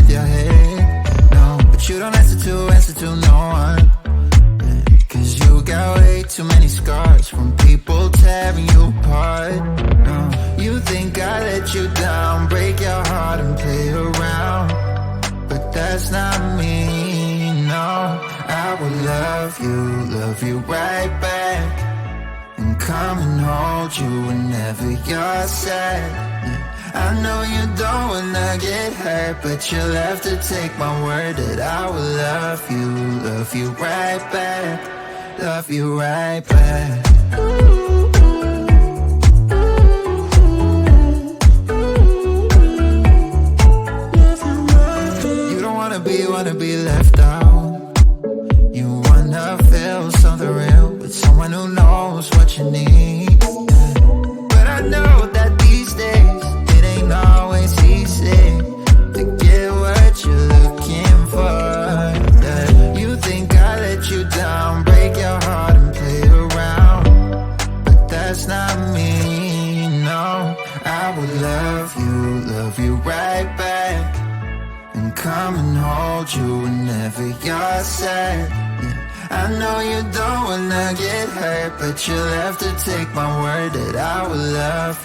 with your head. No, but you don't answer to no one. Cause you got way too many scars from people tearing you apart. No, you think I let you down, break your heart and play around, but that's not me, no. I will love you right back, and come and hold you whenever you're sad. I know you don't wanna get hurt, but you'll have to take my word that I will love you right back, love you right back. You don't wanna be left out. You wanna feel something real with someone who knows what you need. But I know that these days it ain't always easy to get what you're looking for. Yeah. You think I let you down, break your heart and play around, but that's not me, no. I will love you right back, and come and hold you whenever you're sad. Yeah. I know you don't wanna get hurt, but you'll have to take my word that I will love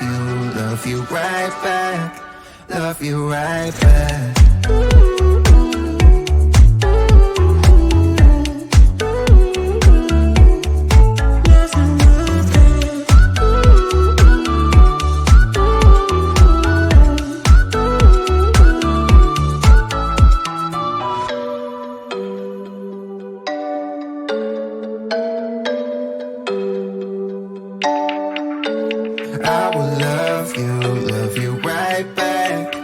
you right back, love you right back. I will love you right back,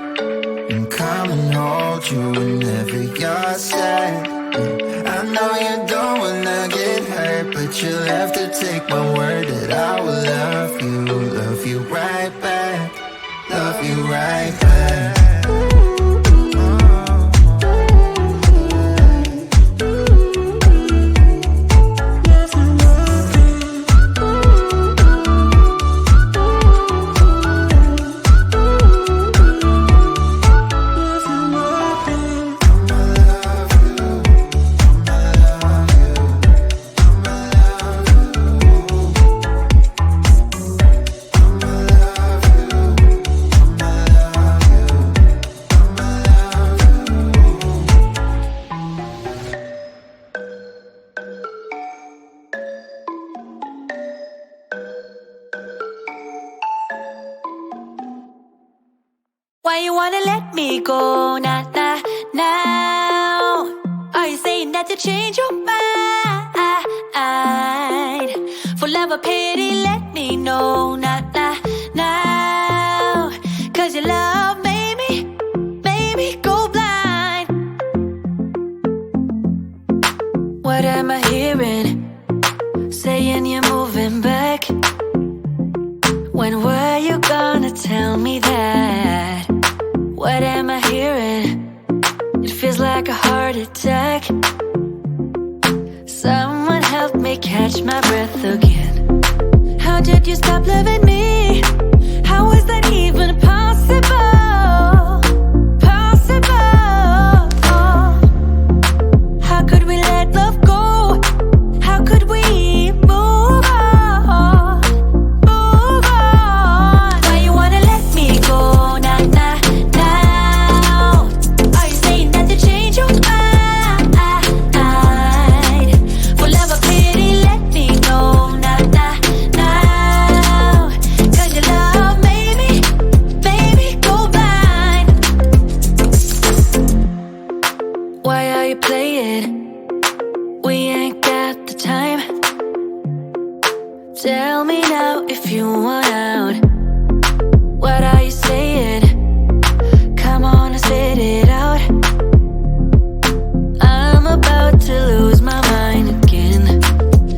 and come and hold you whenever you're sad. Yeah. I know you don't wanna get hurt, but you'll have to take my word that I will love you right back, love you right back. Why you wanna let me go, nah, nah, now? Are you saying that you change your mind? For love or pity, let me know, nah, nah, now. Cause your love made me go blind. What am I hearing? Saying you're moving back. When were you gonna tell me that? What am I hearing? It feels like a heart attack. Someone help me catch my breath again. How did you stop loving me? How is that even possible? Possible? How could we let love go? How could we move on? Move on. Why you wanna let me go? Nah, nah. Tell me now if you want out. What are you saying? Come on and spit it out. I'm about to lose my mind again.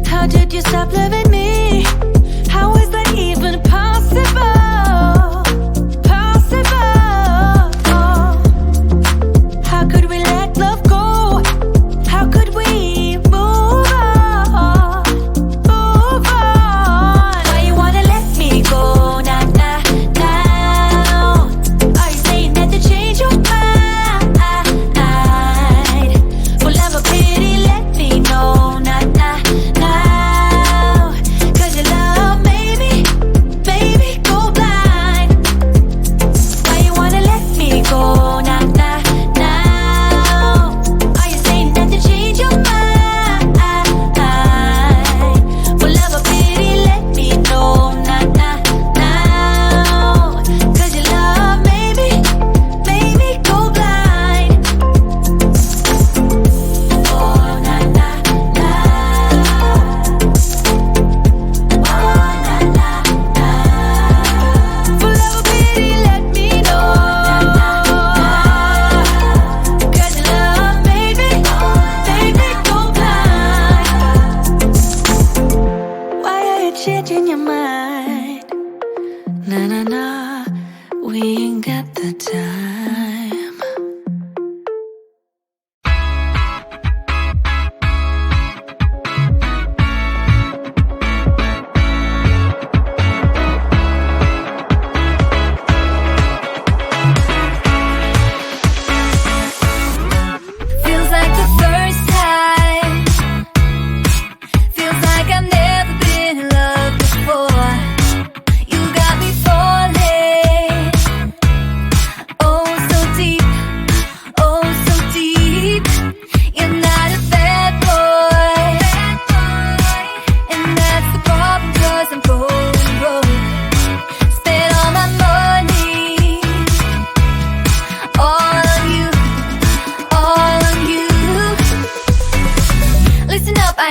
How did you stop loving me? How is that even possible? Possible? How could we let love go? How could we move on? Move on. Why you wanna let me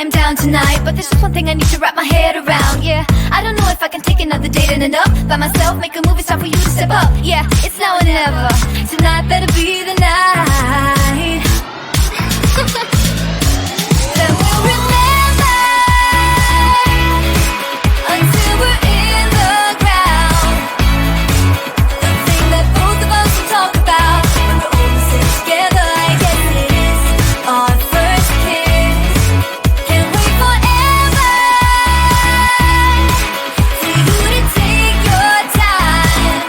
I'm down tonight, but there's just one thing I need to wrap my head around. Yeah, I don't know if I can take another date in and up by myself, make a move, it's time for you to step up. Yeah, it's now or never. Tonight better be the night. Then we'll remember until we're in the ground. The thing that both of us will talk about when we're all sitting together. I guess it is our first kiss. Can't wait forever for you to take your time.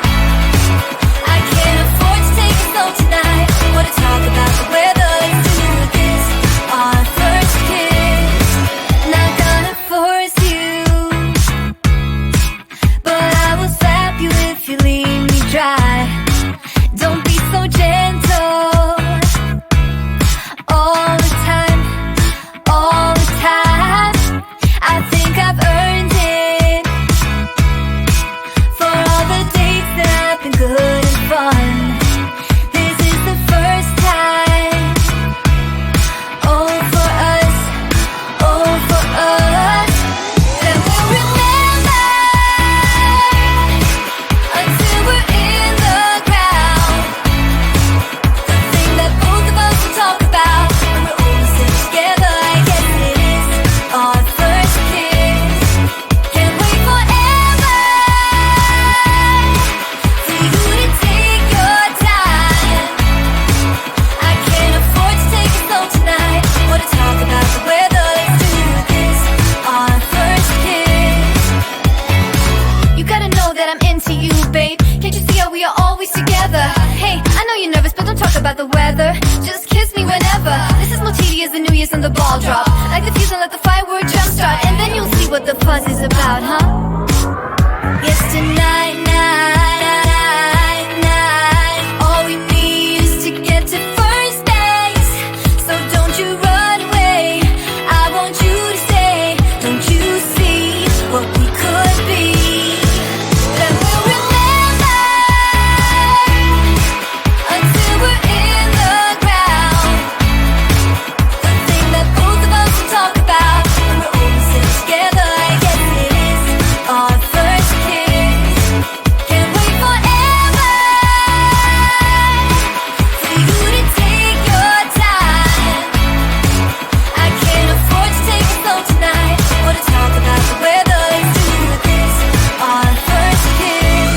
I can't afford to take it slow tonight. Wanna talk about the weather? Let's do this. Our first kiss. Not gonna force you, but I will slap you if you leave me dry. Don't be so gentle. All the time, all the time. I think I've earned it for all the dates that have been good and fun. This is the first time. Oh, for us, oh, for us. Then we'll remember until we're in the ground. The thing that both of us will talk about when we're all sitting together. I guess it is our first kiss. Can't wait forever for you to take your time. I can't afford to take it slow tonight. Wanna talk about the weather? Let's do this. Our first kiss. You gotta know that I'm into you, babe. Can't you see how we are always together? Hey, I know you're nervous, but don't talk about the weather. Just kiss me whenever. This is more tedious than New Year's and the ball drop. Like the fuse and let the firework jumpstart, and then you'll see what the fuzz is about, huh? Yes, tonight, night. All we need is to get to first base. So don't you run away. I want you to stay. Don't you see what we could be? Then we'll remember until we're in the ground. The thing that both of us will talk about when we're all sitting together. I guess it is our first kiss. Can't wait forever for you to take your time. I can't afford to take it slow tonight. Wanna talk about the weather? Let's do this. Our first kiss.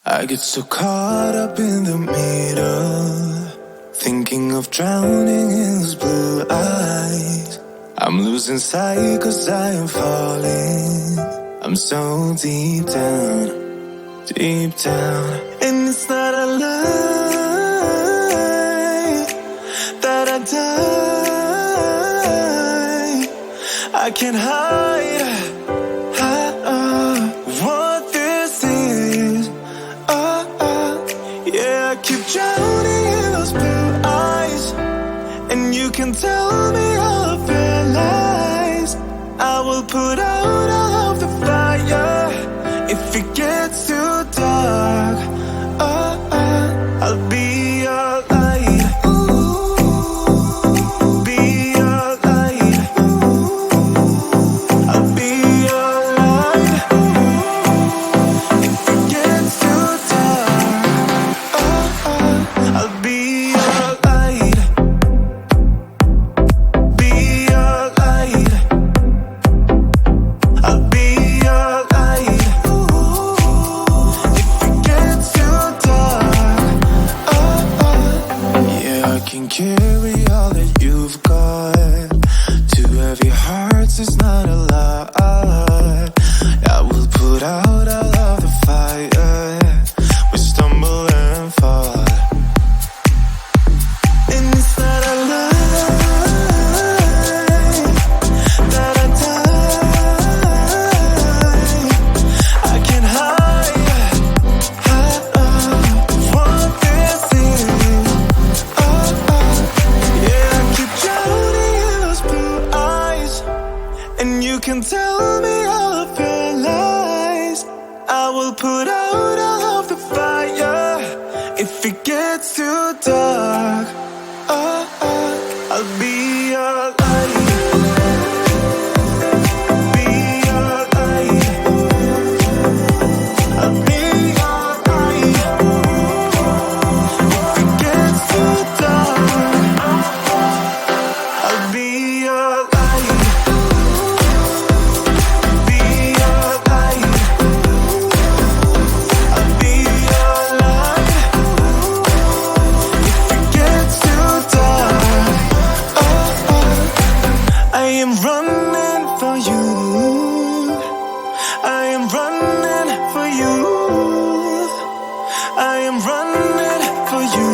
I get so caught up in the middle, thinking of drowning in those blue eyes. I'm losing sight 'cause I am falling. I'm so deep down, and it's not a lie that I die. I can't hide what this is. Yeah, I keep drowning in those blue eyes, and you can tell me all of your lies. I will put out all of the fire if it gets too dark. I'll be your light. Be your light. I'll be your light. If it gets too dark, I'll be your light. Be your light. I'll be your light. If it gets too dark, yeah, I can carry all that you've got. Two heavy hearts is not a lot. I will put out all of the fire. We stumble and fall, and it's not a lie that I die. I can't hide what this is. Yeah, I keep drowning in those blue eyes, and you can tell me all of your lies. I will put out all of the fire if it gets too dark. am running for you.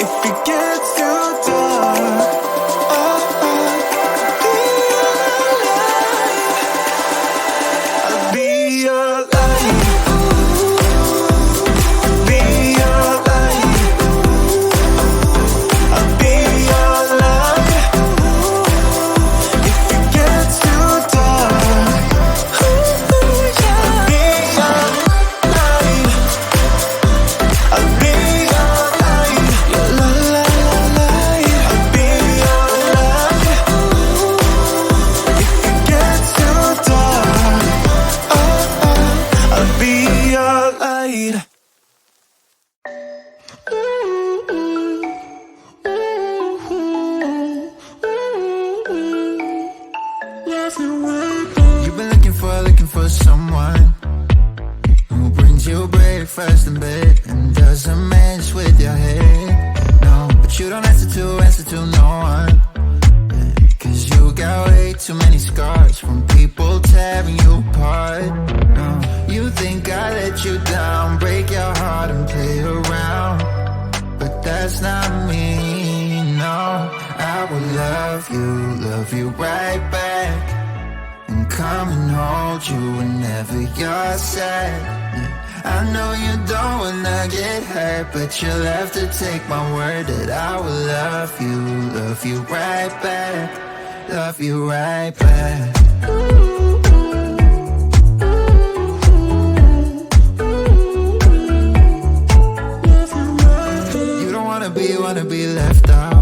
If it gets too dark, I'll be your light. I'll be your light. I'll be your light. If it gets too dark, I'll be your light. I'll be your light. Your light. I'll be your light. If it gets too dark, I'll be your light. You've been looking for someone who brings you breakfast in bed and doesn't mess with your head. No, but you don't answer to no one. Cause you got way too many scars from people tearing you apart. No, you think I let you down, break your heart and play around, but that's not me, no. I will love you right back, and come and hold you whenever you're sad. Yeah, I know you don't wanna get hurt, but you'll have to take my word that I will love you right back, love you right back. You don't wanna be left out.